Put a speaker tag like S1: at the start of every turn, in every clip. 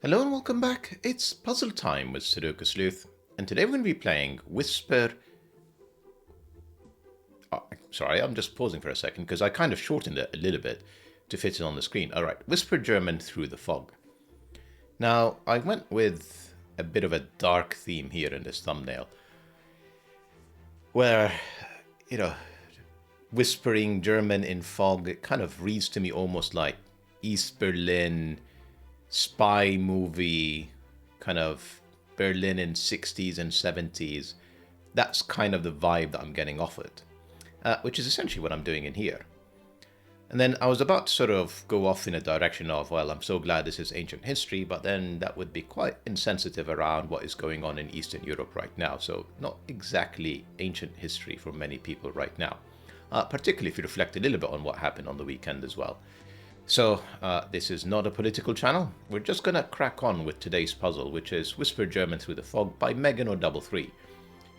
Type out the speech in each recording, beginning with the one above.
S1: Hello and welcome back. It's puzzle time with Sudoku Sleuth, and today we're going to be playing Whisper. Sorry, I'm just pausing for a second because I kind of shortened it a little bit to fit it on the screen. All right, Whisper German through the fog. Now, I went with a bit of a dark theme here in this thumbnail, where, you know, whispering German in fog, it kind of reads to me almost like East Berlin spy movie, kind of Berlin in 60s and 70s. That's kind of the vibe that I'm getting off it, which is essentially what I'm doing in here. And then I was about to sort of go off in a direction of, well, I'm so glad this is ancient history, but then that would be quite insensitive around what is going on in Eastern Europe right now. So not exactly ancient history for many people right now, particularly if you reflect a little bit on what happened on the weekend as well. So this is not a political channel. We're just going to crack on with today's puzzle, which is Whisper German Through the Fog by Meggen033's.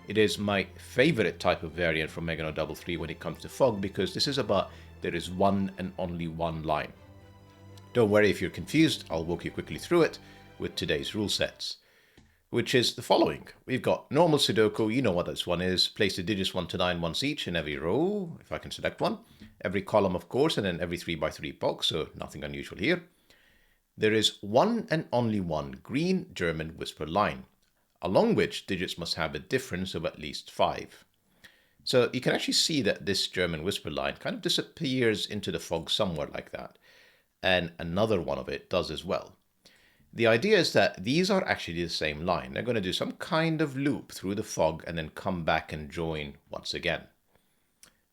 S1: It is my favorite type of variant from Meggen033's when it comes to fog, because this is about there is one and only one line. Don't worry if you're confused, I'll walk you quickly through it with today's rule sets, which is the following. We've got normal Sudoku, you know what this one is. Place the digits 1 to 9 once each in every row, if I can select one. Every column, of course, and then every 3x3 box, so nothing unusual here. There is one and only one green German whisper line, along which digits must have a difference of at least 5. So you can actually see that this German whisper line kind of disappears into the fog somewhere like that. And another one of it does as well. The idea is that these are actually the same line. They're going to do some kind of loop through the fog and then come back and join once again.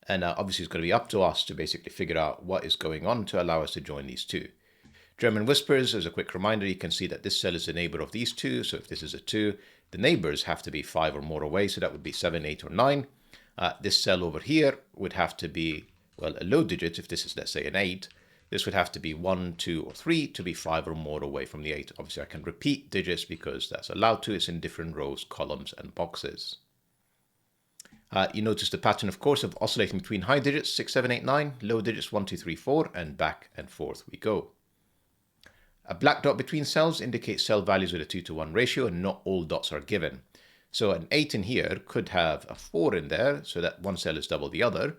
S1: And obviously it's going to be up to us to basically figure out what is going on to allow us to join these two. German whispers, as a quick reminder, you can see that this cell is the neighbor of these two. So if this is a 2, the neighbors have to be 5 or more away. So that would be 7, 8, or 9. This cell over here would have to be, well, a low digit. If this is, let's say, an 8, this would have to be 1, 2, or 3 to be 5 or more away from the 8. Obviously, I can repeat digits because that's allowed to. It's in different rows, columns, and boxes. You notice the pattern, of course, of oscillating between high digits, 6, 7, 8, 9, low digits, 1, 2, 3, 4, and back and forth we go. A black dot between cells indicates cell values with a 2 to 1 ratio, and not all dots are given. So an 8 in here could have a 4 in there, so that one cell is double the other.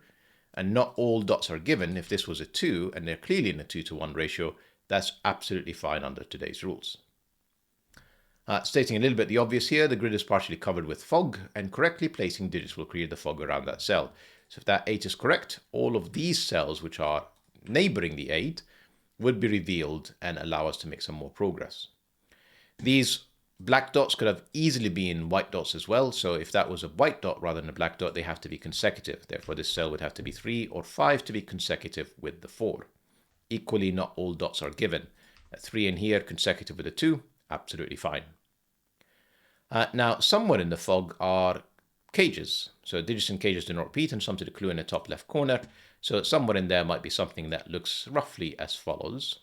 S1: And not all dots are given. If this was a 2 and they're clearly in a 2 to 1 ratio, that's absolutely fine under today's rules. Stating a little bit the obvious here, the grid is partially covered with fog, and correctly placing digits will create the fog around that cell. So if that 8 is correct, all of these cells which are neighboring the 8 would be revealed and allow us to make some more progress. These black dots could have easily been white dots as well. So if that was a white dot rather than a black dot, they have to be consecutive. Therefore, this cell would have to be 3 or 5 to be consecutive with the 4. Equally, not all dots are given. A 3 in here consecutive with a 2, absolutely fine. Now, somewhere in the fog are cages. So digits and cages do not repeat, and some to the clue in the top left corner. So somewhere in there might be something that looks roughly as follows.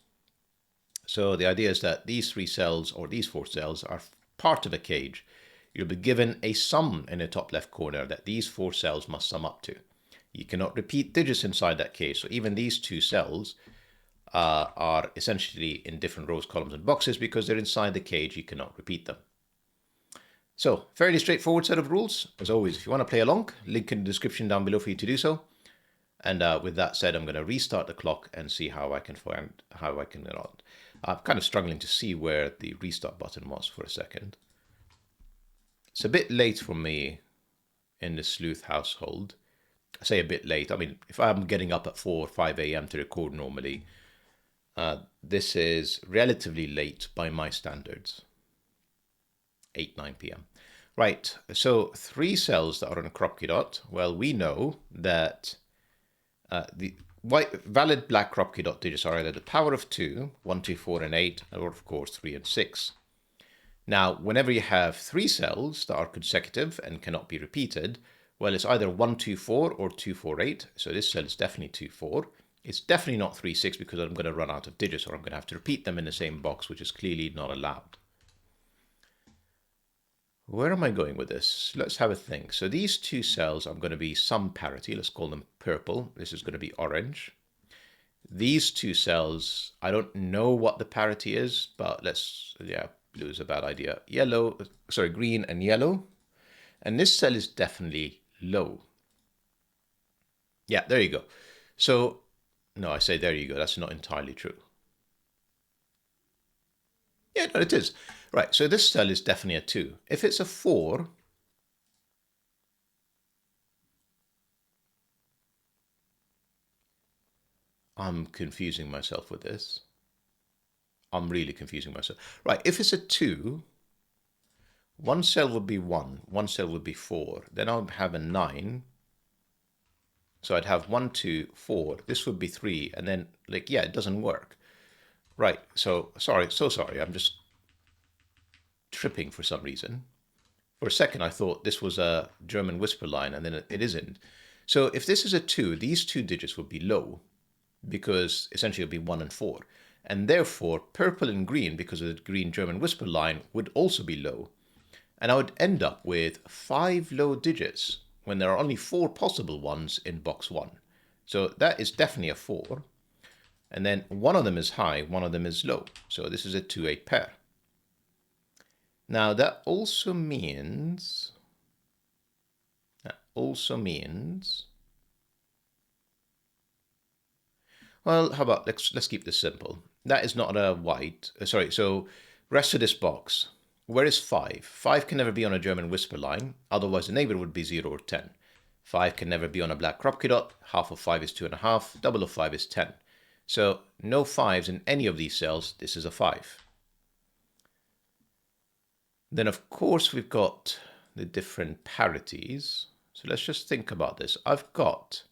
S1: So the idea is that these 3 cells or these 4 cells are part of a cage. You'll be given a sum in the top left corner that these 4 cells must sum up to. You cannot repeat digits inside that cage. So even these 2 cells are essentially in different rows, columns, and boxes because they're inside the cage. You cannot repeat them. So fairly straightforward set of rules. As always, if you want to play along, link in the description down below for you to do so. And with that said, I'm going to restart the clock and see how I can find how I can. I'm kind of struggling to see where the restart button was for a second. It's a bit late for me in the sleuth household. I say a bit late. I mean, if I'm getting up at 4 or 5 a.m. to record normally, this is relatively late by my standards. 8, 9 p.m. Right, so 3 cells that are on a Kropki dot. Well, we know that the valid black Kropki dot digits are either the power of 2, 1, 2, 4, and 8, or of course 3 and 6. Now, whenever you have 3 cells that are consecutive and cannot be repeated, well, it's either 1, 2, 4 or 2, 4, 8. So this cell is definitely 2, 4. It's definitely not 3, 6 because I'm going to run out of digits or I'm going to have to repeat them in the same box, which is clearly not allowed. Where am I going with this? Let's have a think. So these 2 cells are going to be some parity. Let's call them purple. This is going to be orange. These two cells, I don't know what the parity is, but yeah, blue is a bad idea. Green and yellow. And this cell is definitely low. Yeah, there you go. So, no, I say there you go. That's not entirely true. Yeah, no, it is. Right, so this cell is definitely a 2. If it's a 4, I'm confusing myself with this. I'm really confusing myself. Right, if it's a 2, one cell would be 1, one cell would be 4. Then I'll have a 9. So I'd have 1, 2, 4. This would be 3. And then, like, yeah, it doesn't work. Right, so sorry. I'm just tripping for some reason. For a second, I thought this was a German whisper line, and then it isn't. So if this is a 2, these two digits would be low, because essentially it would be 1 and 4. And therefore, purple and green, because of the green German whisper line, would also be low. And I would end up with 5 low digits when there are only 4 possible ones in box 1. So that is definitely a 4. And then one of them is high, one of them is low. So this is a 2-8 pair. Now that also means, well, how about let's keep this simple. That is not a white. So rest of this box. Where is 5? 5 can never be on a German whisper line. Otherwise, the neighbor would be 0 or 10. 5 can never be on a black Kropke dot. Half of 5 is 2.5. Double of 5 is 10. So no 5s in any of these cells. This is a 5. Then, of course, we've got the different parities. So let's just think about this. I've got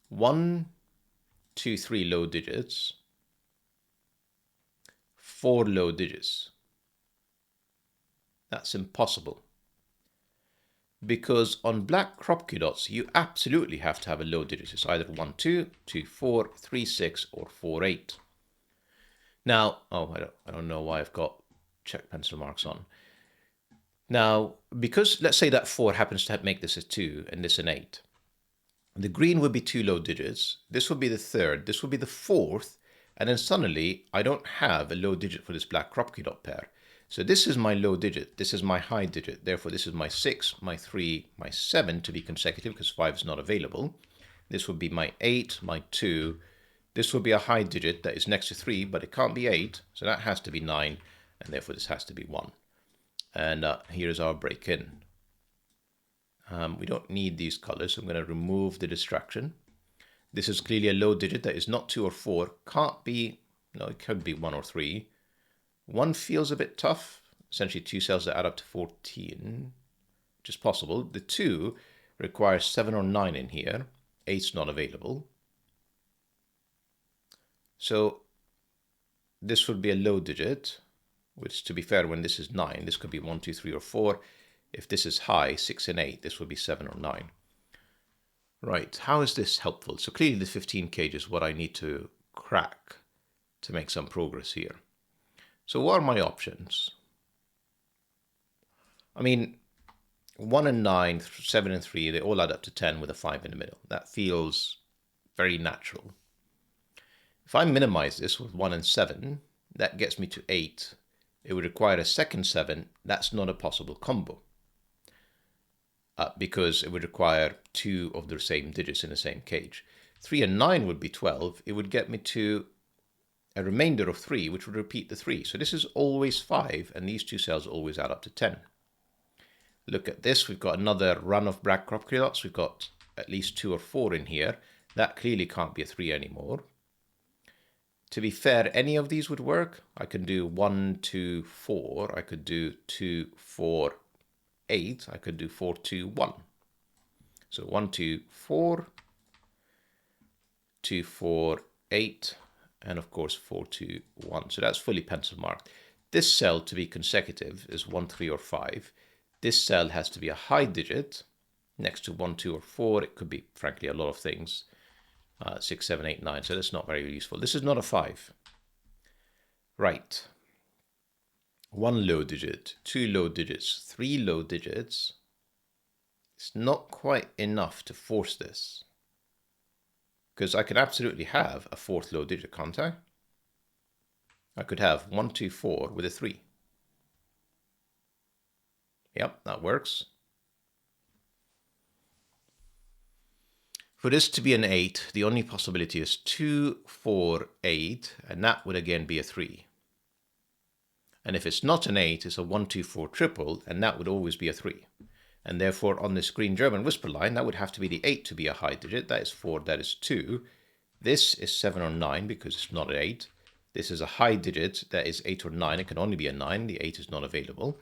S1: 1, 2, 3 low digits, 4 low digits. That's impossible. Because on black Kropke dots, you absolutely have to have a low digit. It's either 1, 2, 2, 4, 3, 6, or 4, 8. Now, I don't know why I've got check pencil marks on. Now, because let's say that 4 happens to make this a 2 and this an 8. The green would be 2 low digits. This would be the 3rd. This would be the 4th. And then suddenly, I don't have a low digit for this black Kropke dot pair. So this is my low digit. This is my high digit. Therefore, this is my 6, my 3, my 7 to be consecutive because 5 is not available. This would be my 8, my 2. This would be a high digit that is next to 3, but it can't be 8. So that has to be 9. And therefore, this has to be 1. And here's our break-in. We don't need these colors, so I'm going to remove the distraction. This is clearly a low digit that is not 2 or 4. Can't be, no, it could be 1 or 3. 1 feels a bit tough. Essentially 2 cells that add up to 14, which is possible. The 2 requires 7 or 9 in here. 8's not available. So this would be a low digit, which, to be fair, when this is 9, this could be 1, 2, 3, or 4. If this is high, 6 and 8, this would be 7 or 9. Right, how is this helpful? So clearly the 15 cage is what I need to crack to make some progress here. So what are my options? I mean, 1 and 9, 7 and 3, they all add up to 10 with a 5 in the middle. That feels very natural. If I minimize this with 1 and 7, that gets me to 8. It would require a second 7. That's not a possible combo. Because it would require 2 of the same digits in the same cage. 3 and 9 would be 12. It would get me to a remainder of 3, which would repeat the 3. So this is always 5, and these 2 cells always add up to 10. Look at this. We've got another run of black Kropke dots. We've got at least 2 or 4 in here. That clearly can't be a 3 anymore. To be fair, any of these would work. I can do 1, 2, 4. I could do 2, 4, 8. I could do 4, 2, 1. So 1, 2, 4, 2, 4, 8, and of course 4, 2, 1. So that's fully pencil marked. This cell to be consecutive is 1, 3, or 5. This cell has to be a high digit next to 1, 2, or 4. It could be, frankly, a lot of things. 6, 7, 8, 9. So that's not very useful. This is not a 5. Right. 1 low digit, 2 low digits, 3 low digits. It's not quite enough to force this. Because I can absolutely have a fourth low digit, can't I? I could have 1, 2, 4 with a 3. Yep, that works. For this to be an 8, the only possibility is 2, 4, 8, and that would again be a 3. And if it's not an 8, it's a 1, 2, 4 triple, and that would always be a 3. And therefore, on this green German whisper line, that would have to be the 8 to be a high digit. That is 4, that is 2. This is 7 or 9 because it's not an 8. This is a high digit, that is 8 or 9. It can only be a 9. The 8 is not available.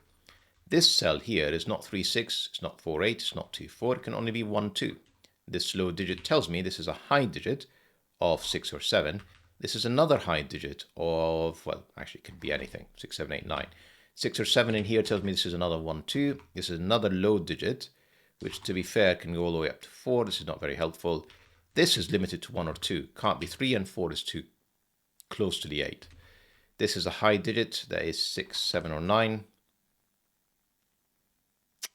S1: This cell here is not 3, 6. It's not 4, 8. It's not 2, 4. It can only be 1, 2. This low digit tells me this is a high digit of 6 or 7. This is another high digit of, well, actually it could be anything, 6, 7, 8, 9. 6 or 7 in here tells me this is another 1, 2. This is another low digit, which to be fair can go all the way up to 4. This is not very helpful. This is limited to 1 or 2. Can't be 3, and 4 is too close to the 8. This is a high digit, that is 6, 7, or 9.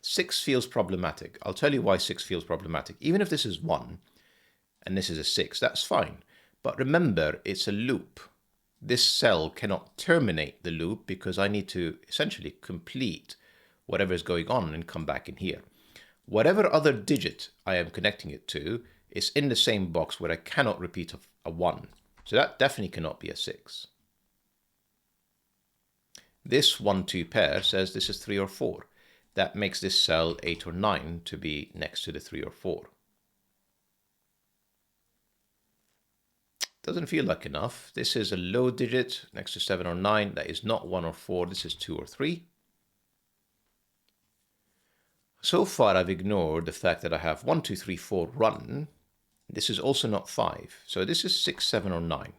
S1: 6 feels problematic. I'll tell you why 6 feels problematic. Even if this is 1 and this is a 6, that's fine. But remember, it's a loop. This cell cannot terminate the loop because I need to essentially complete whatever is going on and come back in here. Whatever other digit I am connecting it to is in the same box where I cannot repeat a 1. So that definitely cannot be a 6. This 1, 2 pair says this is 3 or 4. That makes this cell 8 or 9 to be next to the 3 or 4. Doesn't feel like enough. This is a low digit next to 7 or 9. That is not 1 or 4. This is 2 or 3. So far, I've ignored the fact that I have 1, 2, 3, 4 run. This is also not 5. So this is 6, 7, or 9.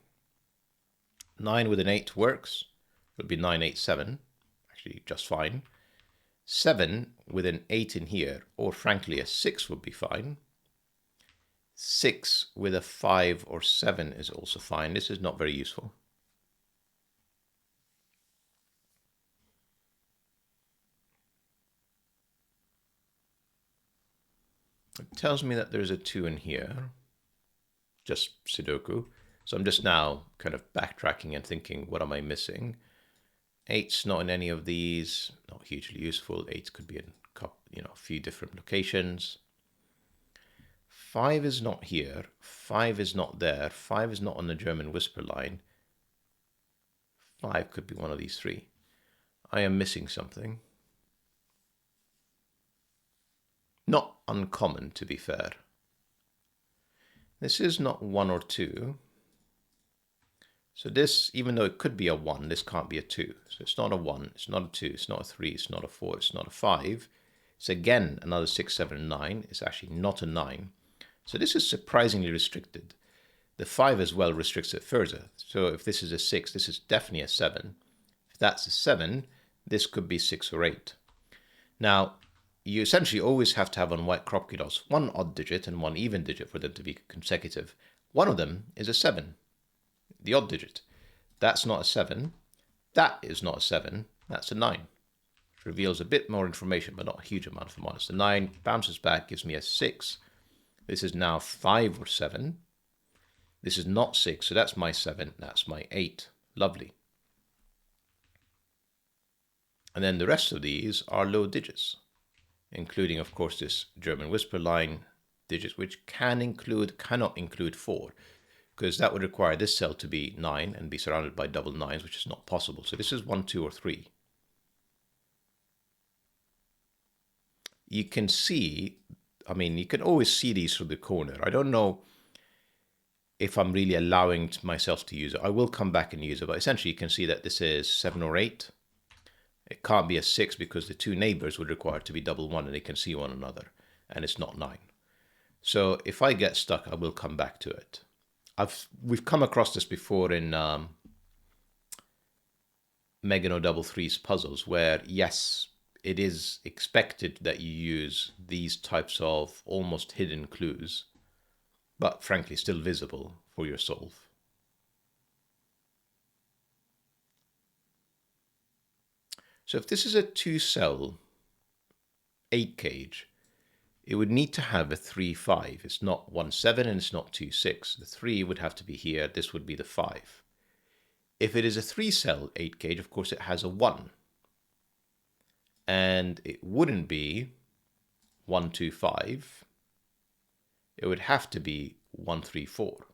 S1: 9 with an 8 works. It would be 9, 8, 7. Actually, just fine. 7 with an 8 in here, or frankly a 6 would be fine. 6 with a 5 or 7 is also fine. This is not very useful. It tells me that there's a 2 in here, just Sudoku. So I'm just now kind of backtracking and thinking, what am I missing? 8's not in any of these, not hugely useful. 8 could be in a few different locations. 5 is not here. 5 is not there. 5 is not on the German whisper line. 5 could be one of these 3. I am missing something. Not uncommon, to be fair. This is not 1 or 2. So this, even though it could be a 1, this can't be a 2. So it's not a 1, it's not a 2, it's not a 3, it's not a 4, it's not a 5. It's again another 6, 7, 9. It's actually not a 9. So this is surprisingly restricted. The 5 as well restricts it further. So if this is a 6, this is definitely a 7. If that's a 7, this could be 6 or 8. Now, you essentially always have to have on white crop kilos one odd digit and one even digit for them to be consecutive. One of them is a 7, the odd digit. That's not a 7. That is not a 7. That's a 9. It reveals a bit more information, but not a huge amount, if I'm honest. The 9 bounces back, gives me a 6. This is now 5 or 7. This is not 6, so that's my 7. That's my 8. Lovely. And then the rest of these are low digits, including, of course, this German whisper line digit, which cannot include 4, because that would require this cell to be 9 and be surrounded by double 9s, which is not possible. So this is 1, 2, or 3. You can see, you can always see these through the corner. I don't know if I'm really allowing myself to use it. I will come back and use it, but essentially you can see that this is 7 or 8. It can't be a 6 because the two neighbors would require to be double 1 and they can see one another, and it's not 9. So if I get stuck, I will come back to it. We've come across this before in Meggen033's puzzles, where yes, it is expected that you use these types of almost hidden clues, but frankly still visible for your solve. So if this is a 2-cell 8 cage, it would need to have a 3, 5. It's not 1, 7 and it's not 2, 6. The 3 would have to be here. This would be the 5. If it is a 3-cell 8 gauge, of course, it has a 1. And it wouldn't be 1, 2, 5. It would have to be 1, 3, 4.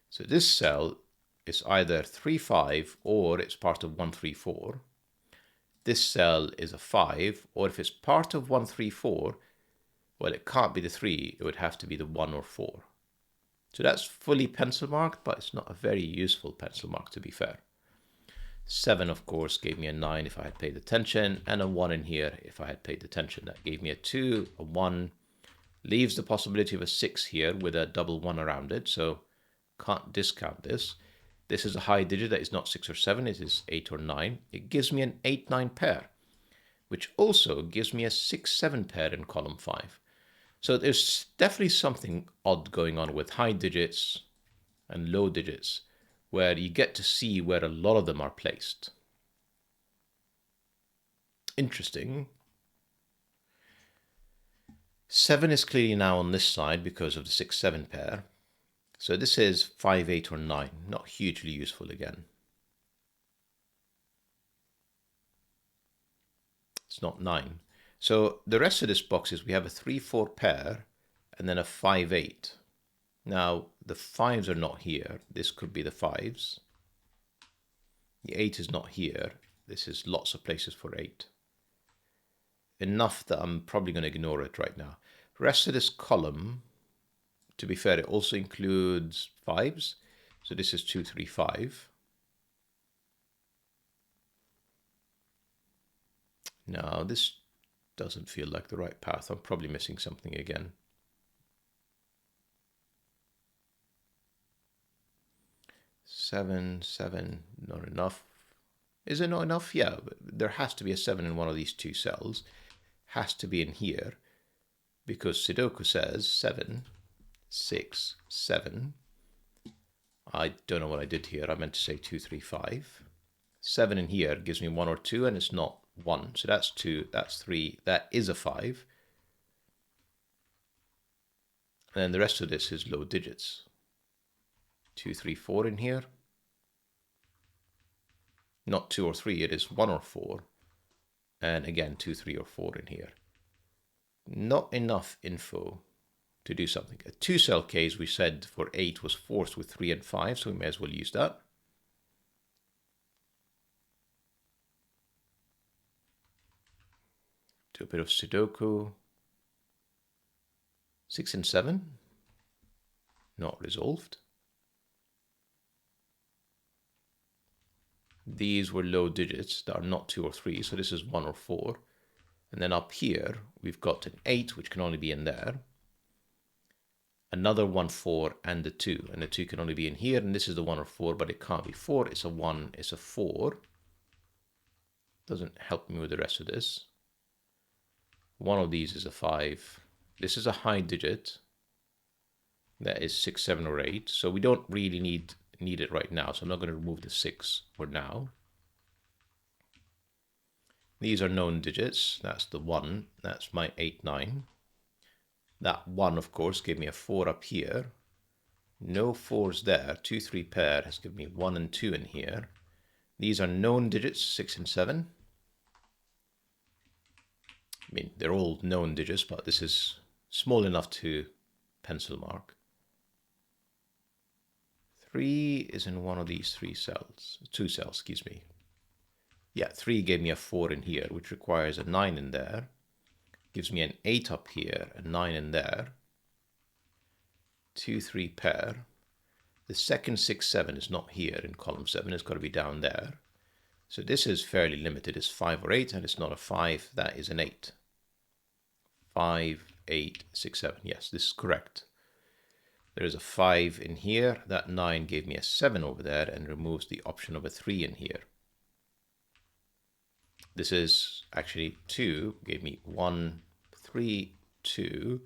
S1: So this cell is either 3, 5 or it's part of 1, 3, 4. This cell is a 5, or if it's part of 1, 3, 4, well, it can't be the 3, it would have to be the 1 or 4. So that's fully pencil marked, but it's not a very useful pencil mark, to be fair. 7, of course, gave me a 9 if I had paid attention, and a 1 in here if I had paid attention. That gave me a 2, a 1, leaves the possibility of a 6 here with a double 1 around it, so can't discount this. This is a high digit that is not 6 or 7, it is 8 or 9. It gives me an 8-9 pair, which also gives me a 6-7 pair in column 5. So there's definitely something odd going on with high digits and low digits, where you get to see where a lot of them are placed. Interesting. 7 is clearly now on this side because of the 6-7 pair. So this is 5, 8, or 9, not hugely useful again. It's not 9. So the rest of this box is we have a 3, 4 pair and then a 5, 8. Now the 5s are not here. This could be the 5s. The 8 is not here. This is lots of places for 8. Enough that I'm probably going to ignore it right now. The rest of this column, to be fair, it also includes 5s. So this is 2, 3, 5. Now this doesn't feel like the right path. I'm probably missing something again. 7, 7, not enough. Is it not enough? Yeah, but there has to be a 7 in one of these two cells. Has to be in here because Sudoku says 7, 6, 7. I don't know what I did here. I meant to say 2, 3, 5. 7 in here gives me 1 or 2 and it's not 1. So that's 2, that's 3, that is a 5. And then the rest of this is low digits. 2, 3, 4 in here. Not 2 or 3, it is 1 or 4. And again, 2, 3, or 4 in here. Not enough info to do something. A 2-cell case we said for 8 was forced with 3 and 5, so we may as well use that. Do a bit of Sudoku. 6 and 7. Not resolved. These were low digits that are not 2 or 3, so this is 1 or 4. And then up here, we've got an 8, which can only be in there. Another 1, 4, and the 2. And the 2 can only be in here, and this is the 1 or 4, but it can't be 4. It's a 1, it's a 4. Doesn't help me with the rest of this. One of these is a 5. This is a high digit. That is 6, 7, or 8. So we don't really need it right now. So I'm not going to remove the 6 for now. These are known digits. That's the 1. That's my 8, 9. That 1, of course, gave me a 4 up here. No 4s there. 2, 3 pair has given me 1 and 2 in here. These are known digits, 6 and 7. I mean, they're all known digits, but this is small enough to pencil mark. 3 is in one of these 2 cells, excuse me. Yeah, 3 gave me a 4 in here, which requires a 9 in there. Gives me an 8 up here, a 9 in there. 2, 3 pair. The second 6, 7 is not here in column 7. It's got to be down there. So this is fairly limited. It's 5 or 8, and it's not a 5. That is an 8. 5, 8, 6, 7. Yes, this is correct. There is a 5 in here. That 9 gave me a 7 over there and removes the option of a 3 in here. This is actually 2, gave me 1, 3, 2.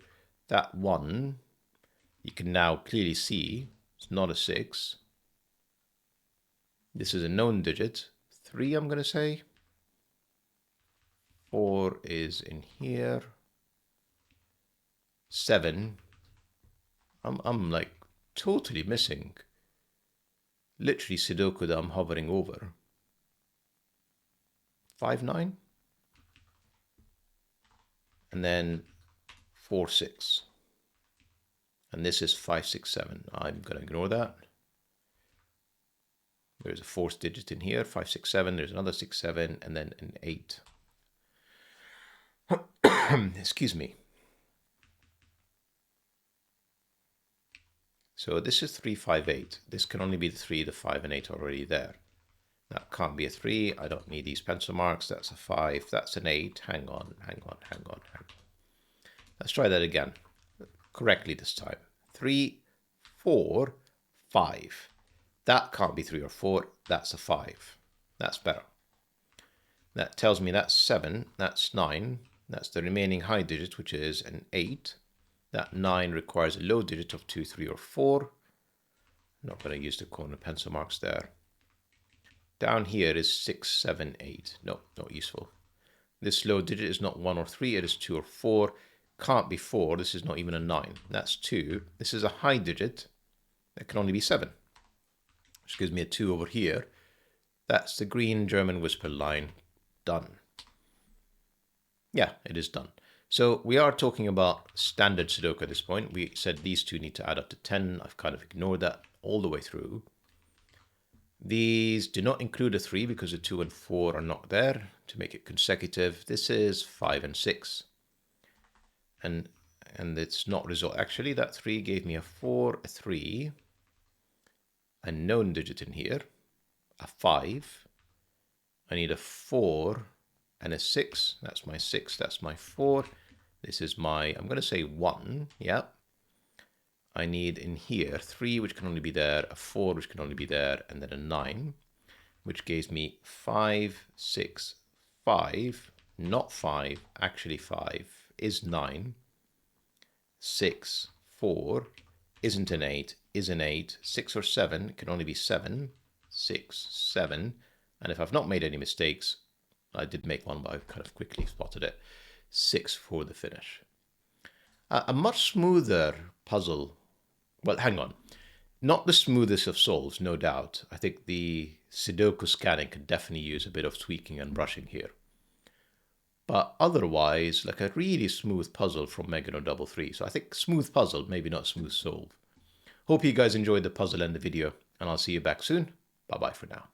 S1: That 1, you can now clearly see, it's not a 6. This is a known digit. 3, I'm going to say. 4 is in here. 7. I'm like totally missing. Literally Sudoku that I'm hovering over. 5, 9. And then 4, 6. And this is 5, 6, 7. I'm going to ignore that. There's a fourth digit in here, 5, 6, 7. There's another 6, 7, and then an 8. Excuse me. So this is 3, 5, 8. This can only be the 3, the 5, and 8 already there. That can't be a 3. I don't need these pencil marks. That's a 5. That's an 8. Hang on. Let's try that again. Correctly this time. 3, 4, 5. That can't be 3 or 4. That's a 5. That's better. That tells me that's 7. That's 9. That's the remaining high digit, which is an 8. That 9 requires a low digit of 2, 3, or 4. I'm not going to use the corner pencil marks there. Down here is 6, 7, 8. No, not useful. This low digit is not 1 or 3. It is 2 or 4. Can't be 4. This is not even a 9. That's 2. This is a high digit. That can only be 7. Which gives me a 2 over here. That's the green German whisper line. Done. Yeah, it is done. So we are talking about standard Sudoku at this point. We said these two need to add up to 10. I've kind of ignored that all the way through. These do not include a 3 because the 2 and 4 are not there to make it consecutive. This is 5 and 6. And it's not result. Actually, that 3 gave me a 4, a 3, a known digit in here, a 5. I need a 4 and a 6. That's my 6. That's my 4. This is my, I'm going to say 1. Yeah. I need in here 3, which can only be there, a 4, which can only be there, and then a 9, which gives me 5, 6, 5, not 5, actually 5 is 9, 6, 4, isn't an 8, is an 8, 6 or 7 can only be 7, 6, 7, and if I've not made any mistakes, I did make one, but I kind of quickly spotted it, 6 for the finish. A much smoother puzzle. Well, hang on. Not the smoothest of solves, no doubt. I think the Sudoku scanning could definitely use a bit of tweaking and brushing here. But otherwise, like a really smooth puzzle from Meggen033's. So I think smooth puzzle, maybe not smooth solve. Hope you guys enjoyed the puzzle and the video, and I'll see you back soon. Bye-bye for now.